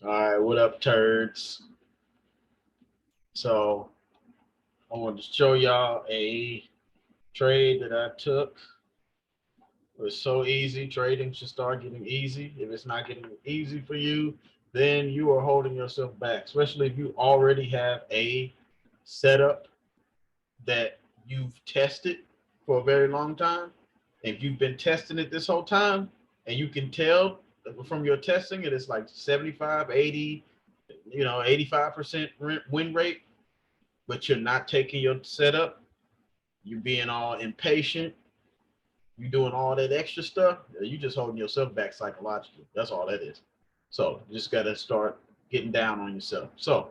All right, what up, turds? So I wanted to show y'all a trade that I took. It was so easy. Trading should start getting easy. If it's not getting easy for you, then you are holding yourself back, especially if you already have a setup that you've tested for a very long time. If you've been testing it this whole time and you can tell from your testing it is like 75, 80, 85% win rate, but you're not taking your setup, you being all impatient, you doing all that extra stuff, you just holding yourself back psychologically. That's all that is. So you just got to start getting down on yourself. So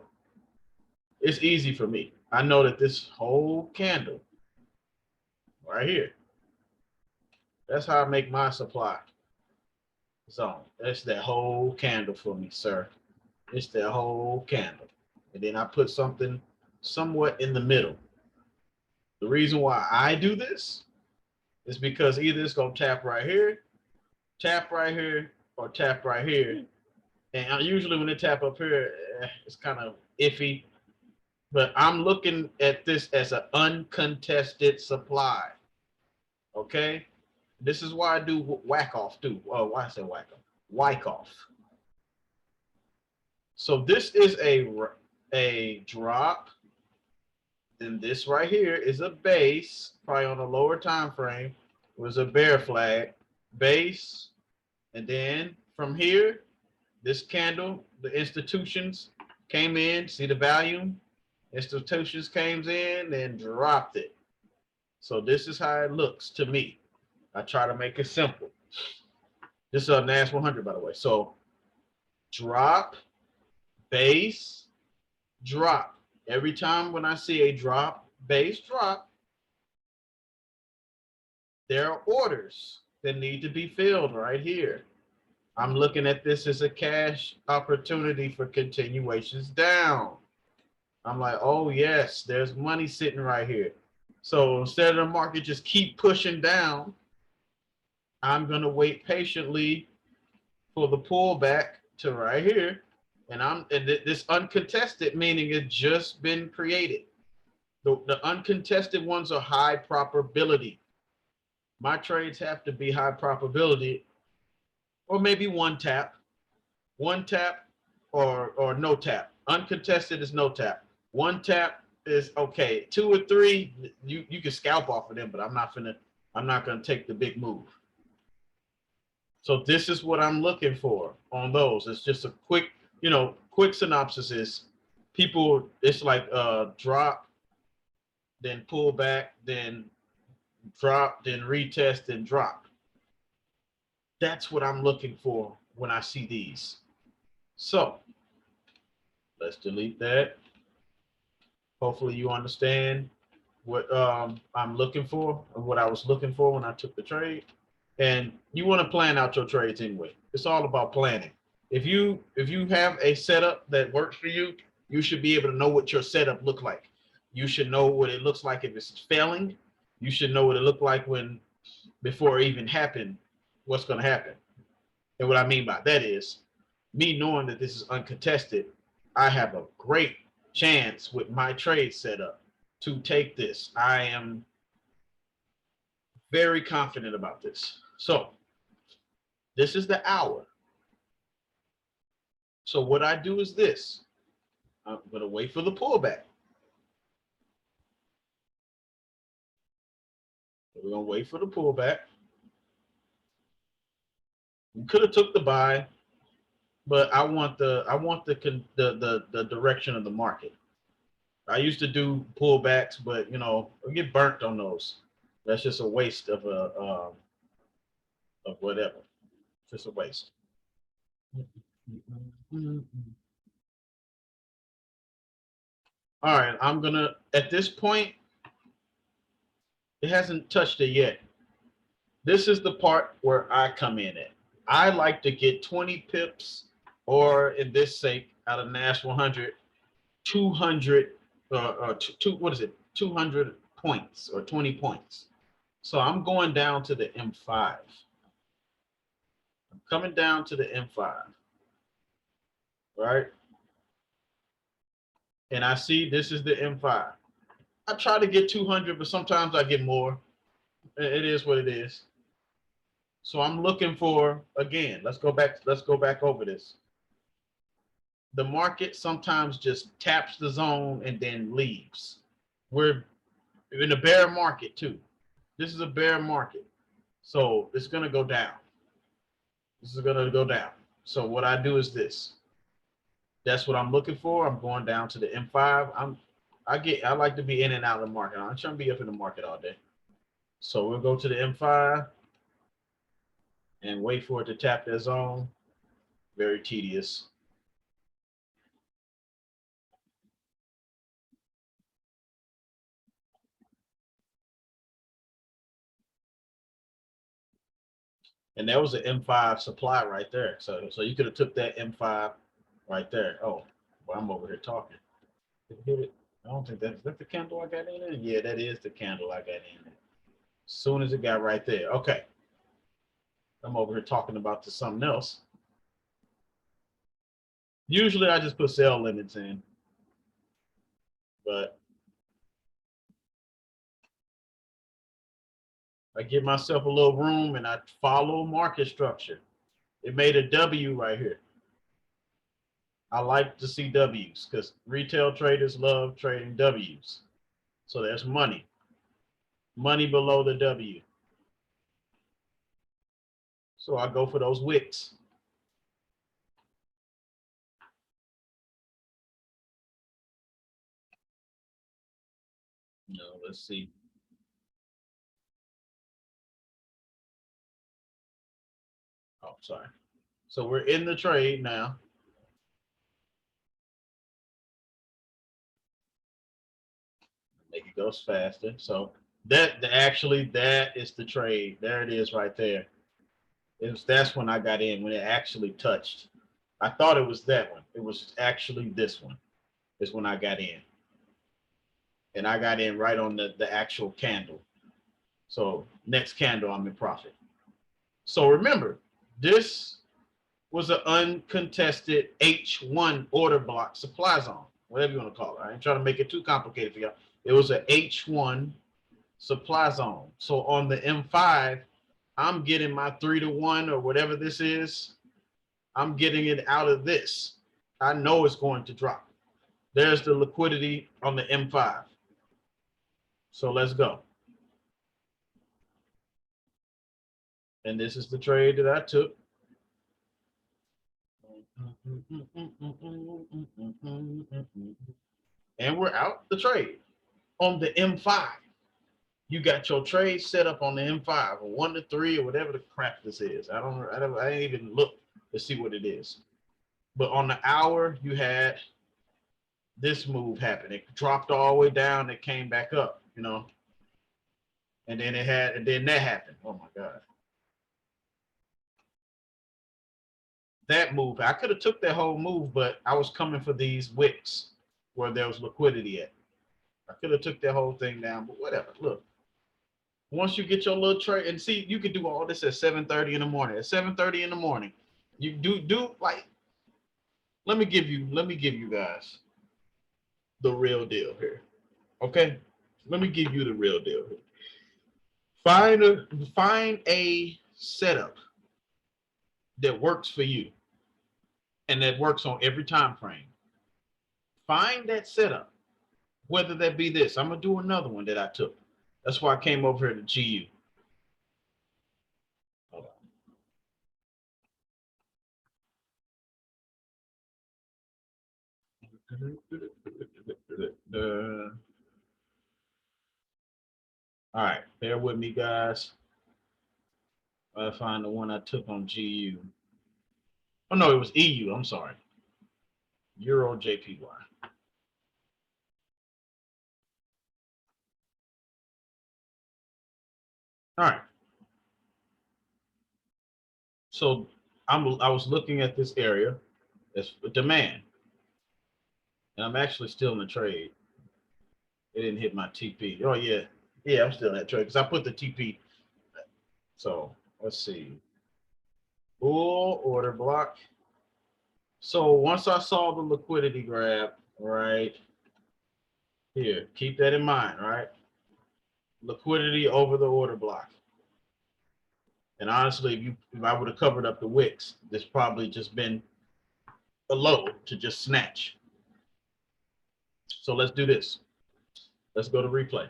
it's easy for me. I know that this whole candle right here, that's how I make my supply zone. That's that whole candle for me, sir. It's that whole candle. And then I put something somewhat in the middle. The reason why I do this is because either it's going to tap right here, or tap right here. And usually when they tap up here, it's kind of iffy. But I'm looking at this as an uncontested supply. Okay? This is why I do whack off too. Oh, why I say whack off? Whack off. So this is a drop. Then this right here is a base, probably on a lower time frame. It was a bear flag, base, and then from here, this candle, the institutions came in. See the volume? Institutions came in and dropped it. So this is how it looks to me. I try to make it simple. This is a NAS 100, by the way. So drop, base, drop. Every time when I see a drop, base, drop, there are orders that need to be filled right here. I'm looking at this as a cash opportunity for continuations down. I'm like, oh yes, there's money sitting right here. So instead of the market just keep pushing down, I'm gonna wait patiently for the pullback to right here. And this uncontested, meaning it's just been created. The uncontested ones are high probability. My trades have to be high probability, or maybe one tap or no tap. Uncontested is no tap. One tap is okay. Two or three, you can scalp off of them, but I'm not gonna take the big move. So this is what I'm looking for on those. It's just a quick synopsis is people, it's like drop, then pull back, then drop, then retest, then drop. That's what I'm looking for when I see these. So let's delete that. Hopefully you understand what I'm looking for and what I was looking for when I took the trade. And you want to plan out your trades anyway. It's all about planning. If you have a setup that works for you, you should be able to know what your setup look like. You should know what it looks like if it's failing. You should know what it looked like before it even happened, what's going to happen. And what I mean by that is me knowing that this is uncontested, I have a great chance with my trade setup to take this. I am very confident about this. So this is the hour. So what I do is this. I'm going to wait for the pullback. We're going to wait for the pullback. You could have took the buy, but I want the direction of the market. I used to do pullbacks, but I get burnt on those. That's just a waste of whatever. Just a waste. All right, I'm gonna at this point, it hasn't touched it yet. This is the part where I come in at. I like to get 20 pips, or in this sake, out of NAS 100, 200, what is it? 200 points or 20 points. So I'm going down to the M5. I'm coming down to the M5. right? And I see this is the M5. I try to get 200, but sometimes I get more. It is what it is. So I'm looking for, again, let's go back over this. The market sometimes just taps the zone and then leaves. We're in a bear market too. This is a bear market. So it's going to go down. This is going to go down. So what I do is this. That's what I'm looking for. I'm going down to the M5. I like to be in and out of the market. I'm trying to be up in the market all day. So we'll go to the M5 and wait for it to tap that zone. Very tedious. And there was an M5 supply right there. So you could have took that M5 right there. Oh, well, I'm over here talking. Hit it. I don't think that's the candle I got in it. Yeah, that is the candle I got in it. As soon as it got right there. Okay. I'm over here talking about something else. Usually I just put sell limits in, but I give myself a little room and I follow market structure. It made a W right here. I like to see W's because retail traders love trading W's. So there's money. Money below the W. So I go for those wicks. No, let's see. Oh, sorry. So we're in the trade now. Make it goes faster. So that is the trade. There it is right there. That's when I got in, when it actually touched. I thought it was that one. It was actually this one is when I got in. And I got in right on the actual candle. So next candle, I'm in profit. So remember, this was an uncontested H1 order block supply zone, whatever you want to call it. I ain't trying to make it too complicated for y'all. It was an H1 supply zone. So on the M5, I'm getting my 3-to-1 or whatever this is. I'm getting it out of this. I know it's going to drop. There's the liquidity on the M5. So let's go. And this is the trade that I took. And we're out the trade on the M5. You got your trade set up on the M5 or 1 to 3 or whatever the crap this is. I didn't even look to see what it is. But on the hour, you had this move happen. It dropped all the way down. It came back up, you know. And then that happened. Oh my God. That move, I could have took that whole move, but I was coming for these wicks where there was liquidity at. I could have took that whole thing down, but whatever. Look, once you get your little trade, and see, you could do all this at 7:30 in the morning. At 7:30 in the morning, you do like. Let me give you guys the real deal here. Okay, let me give you the real deal here. Find a setup that works for you and that works on every time frame. Find that setup, whether that be this. I'm gonna do another one that I took. That's why I came over here to GU. Hold on. All right, bear with me, guys. I find the one I took on GU. Oh no, it was EU. I'm sorry. Euro JPY. All right. So I was looking at this area as demand, and I'm actually still in the trade. It didn't hit my TP. Oh yeah, yeah, I'm still in that trade because I put the TP. So let's see. Bull order block So once I saw the liquidity grab right here, keep that in mind, right? Liquidity over the order block. And honestly, if I would have covered up the wicks, this probably just been a low to just snatch. So let's do this. Let's go to replay.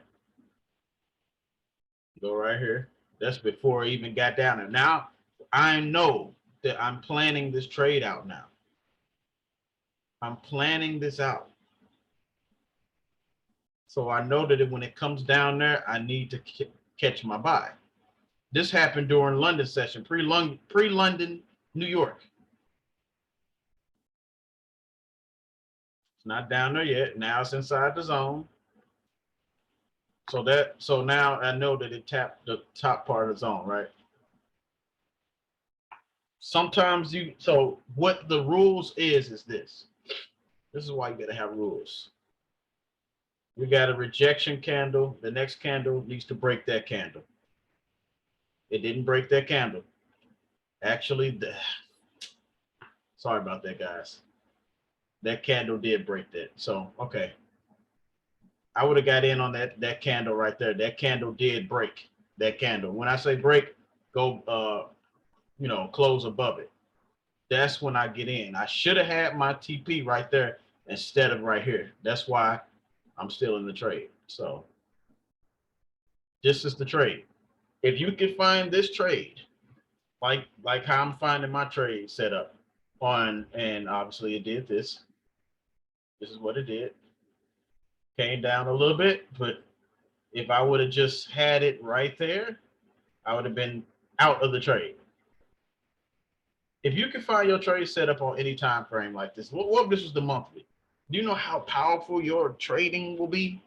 Go right here. That's before I even got down there. Now I know that I'm planning this trade out now. I'm planning this out. So I know that when it comes down there, I need to catch my buy. This happened during London session, pre-London, New York. It's not down there yet. Now it's inside the zone. So now I know that it tapped the top part of the zone, right? Sometimes so what the rules is this. This is why you gotta have rules. We got a rejection candle. The next candle needs to break that candle. It didn't break that candle. Actually, sorry about that, guys. That candle did break that. So, okay. I would have got in on that candle right there. That candle did break that candle. When I say break, go close above it. That's when I get in. I should have had my TP right there instead of right here. That's why I'm still in the trade. So this is the trade. If you can find this trade, like how I'm finding my trade set up on, and obviously it did this. This is what it did. Came down a little bit, but if I would have just had it right there, I would have been out of the trade. If you can find your trade set up on any time frame like this, what if this was the monthly? Do you know how powerful your trading will be?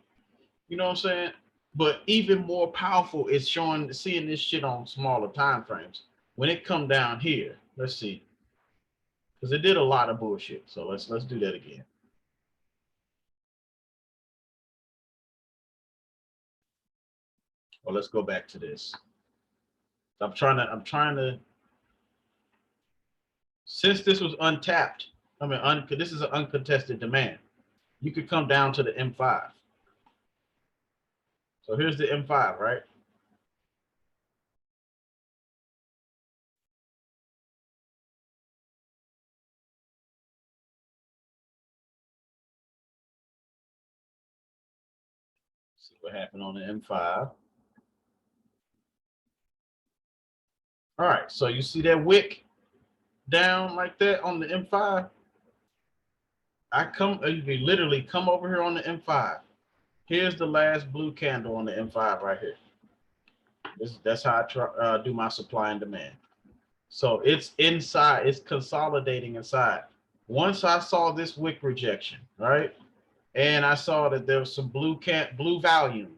You know what I'm saying? But even more powerful is seeing this shit on smaller time frames. When it come down here, let's see, because it did a lot of bullshit. So let's do that again. Well, let's go back to this. I'm trying to. Since this was untapped, this is an uncontested demand. You could come down to the M5. So here's the M5, right? See what happened on the M5. All right, so you see that wick down like that on the M5? You literally come over here on the M5. Here's the last blue candle on the M5 right here. That's how I do my supply and demand. So it's inside, it's consolidating inside. Once I saw this wick rejection, right? And I saw that there was some blue volume.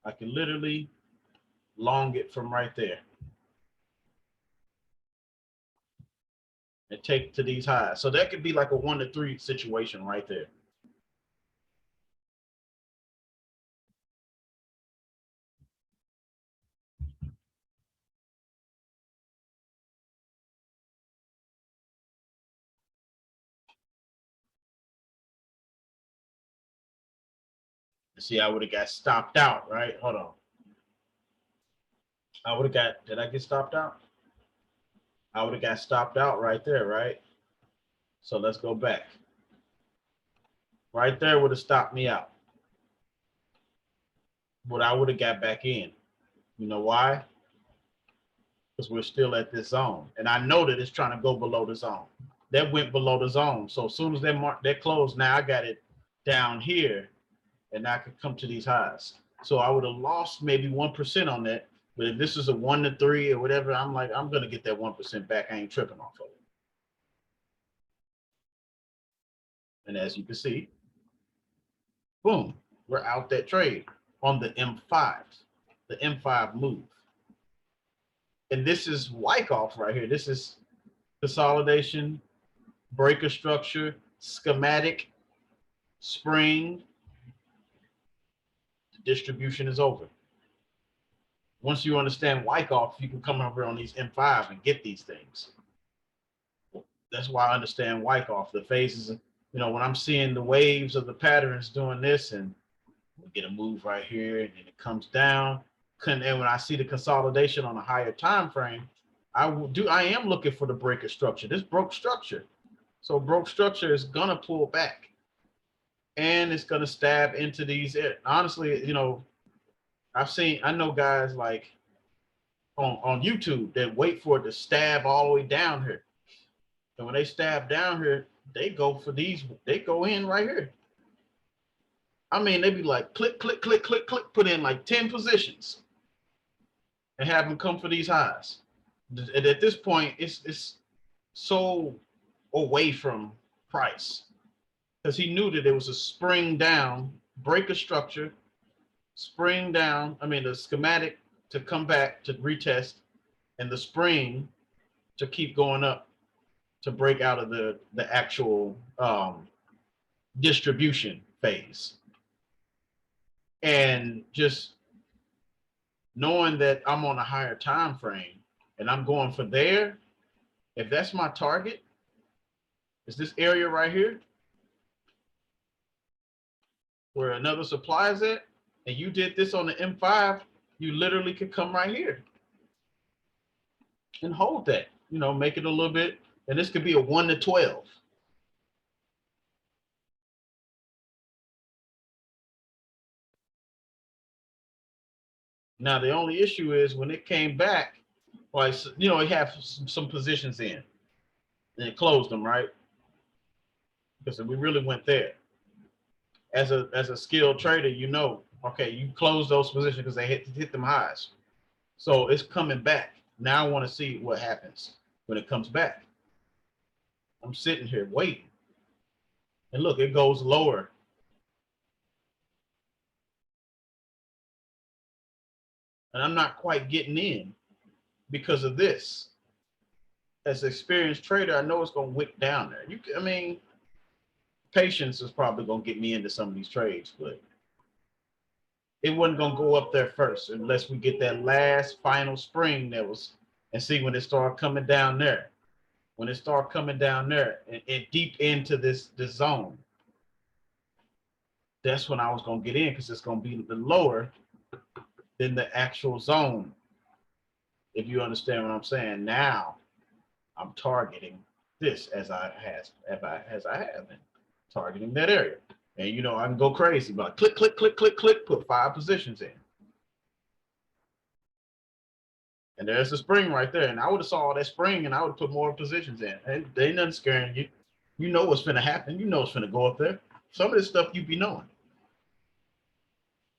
I can literally long it from right there and take to these highs. So that could be like a 1 to 3 situation right there. See, I would have got stopped out, right? Hold on. Did I get stopped out? I would have got stopped out right there, right? So let's go back. Right there would have stopped me out. But I would have got back in. You know why? Because we're still at this zone. And I know that it's trying to go below the zone. That went below the zone. So as soon as that closed, now I got it down here and I could come to these highs. So I would have lost maybe 1% on that. But if this is a 1 to 3 or whatever, I'm like, I'm going to get that 1% back. I ain't tripping off of it. And as you can see, boom, we're out that trade on the M5, the M5 move. And this is Wyckoff right here. This is consolidation, breaker structure, schematic, spring. The distribution is over. Once you understand Wyckoff, you can come over on these M5 and get these things. That's why I understand Wyckoff, the phases. You know, when I'm seeing the waves of the patterns doing this, and we get a move right here, and then it comes down. And when I see the consolidation on a higher time frame, I am looking for the breaker structure. This broke structure. So broke structure is gonna pull back, and it's gonna stab into these. Honestly, you know, I know guys like on YouTube that wait for it to stab all the way down here. And when they stab down here, they go for these, they go in right here. I mean, they be like click, click, click, click, click, put in like 10 positions and have them come for these highs. And at this point, it's so away from price because he knew that it was a spring down, break a structure, spring down. I mean, the schematic to come back to retest, and the spring to keep going up to break out of the actual distribution phase. And just knowing that I'm on a higher time frame and I'm going for there, if that's my target, is this area right here where another supply is at, and you did this on the M5, you literally could come right here and hold that, you know, make it a little bit, and this could be a 1 to 12. Now, the only issue is when it came back, like, you know, it had some positions in and it closed them, right? Because we really went there. As a skilled trader, you know, okay, you close those positions because they hit them highs. So it's coming back. Now I want to see what happens when it comes back. I'm sitting here waiting. And look, it goes lower. And I'm not quite getting in because of this. As an experienced trader, I know it's going to wick down there. I mean, patience is probably going to get me into some of these trades, but it wasn't going to go up there first unless we get that last final spring that was, and see when it started coming down there. When it started coming down there and deep into this zone, that's when I was going to get in because it's going to be lower than the actual zone. If you understand what I'm saying. Now I'm targeting this as I have been targeting that area. And you know, I can go crazy, but click, click, click, click, click, put 5 positions in. And there's the spring right there. And I would have saw that spring and I would have put more positions in. And they ain't nothing scaring you. You know what's gonna happen. You know what's gonna go up there. Some of this stuff you be knowing.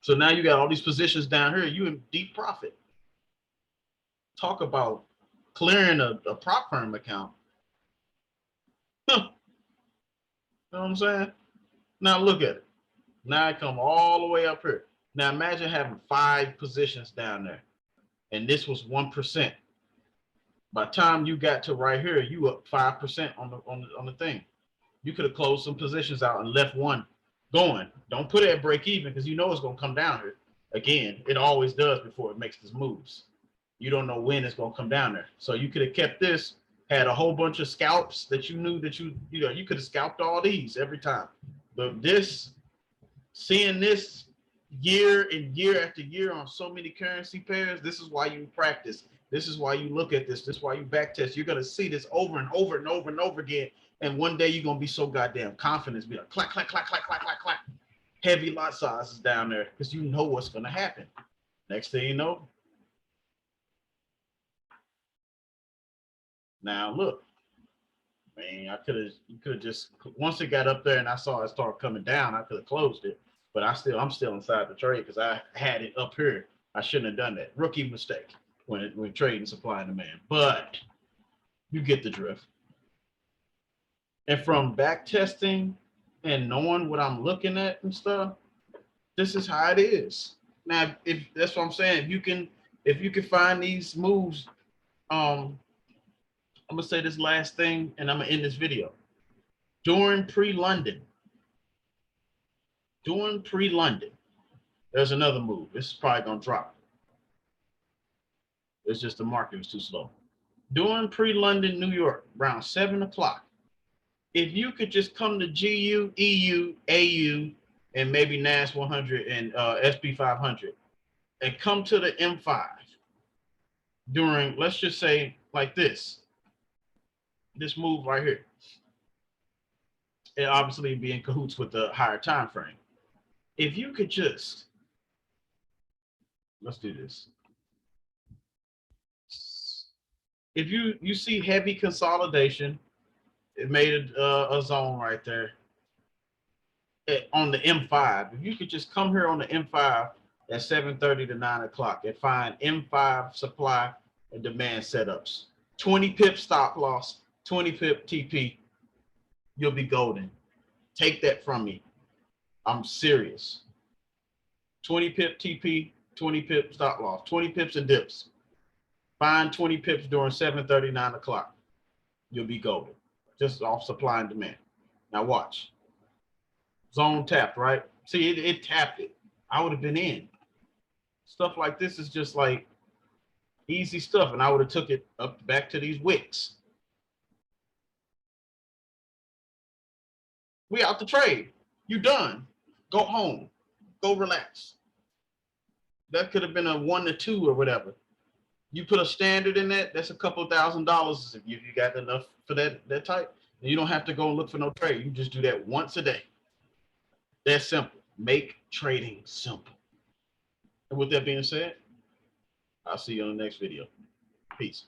So now you got all these positions down here. You in deep profit. Talk about clearing a prop firm account. Huh. You know what I'm saying? Now look at it. Now I come all the way up here. Now imagine having 5 positions down there, and this was 1%. By the time you got to right here, you up 5% on the thing. You could have closed some positions out and left one going. Don't put it at break even because you know it's gonna come down here. Again, it always does before it makes these moves. You don't know when it's gonna come down there. So you could have kept this, had a whole bunch of scalps that you knew that you could have scalped all these every time. But this, seeing this year and year after year on so many currency pairs, this is why you practice. This is why you look at this. This is why you back test. You're gonna see this over and over and over and over again. And one day you're gonna be so goddamn confident, be like clack, clack, clack, clack, clack, clack, clack. Heavy lot sizes down there because you know what's gonna happen. Next thing you know. Now look, man, you could have just, once it got up there and I saw it start coming down, I could have closed it. But I'm still inside the trade because I had it up here. I shouldn't have done that. Rookie mistake when trading supply and demand. But you get the drift. And from back testing and knowing what I'm looking at and stuff, this is how it is. Now, if that's what I'm saying, if you can find these moves, I'm gonna say this last thing and I'm gonna end this video. During pre-London, there's another move. This is probably gonna drop. It's just the market was too slow. During pre-London New York, around 7 o'clock, if you could just come to GU, EU, AU, and maybe NAS 100 and SP 500 and come to the M5 during, let's just say like this move right here, and obviously be in cahoots with the higher time frame. If you could just, let's do this. If you see heavy consolidation, it made a zone right there on the M5. If you could just come here on the M5 at 7:30 to 9 o'clock and find M5 supply and demand setups, 20 pip stop loss, 20 pip TP, you'll be golden. Take that from me. I'm serious. 20 pip TP, 20 pip stop loss, 20 pips and dips. Find 20 pips during 7:30, 9 o'clock. You'll be golden. Just off supply and demand. Now watch. Zone tapped, right? See, it tapped it. I would have been in. Stuff like this is just like easy stuff, and I would have took it up back to these wicks. We out the trade. You done. Go home. Go relax. That could have been a 1 to 2 or whatever. You put a standard in that, that's a couple $1,000 if you got enough for that type. And you don't have to go and look for no trade. You just do that once a day. That's simple. Make trading simple. And with that being said, I'll see you on the next video. Peace.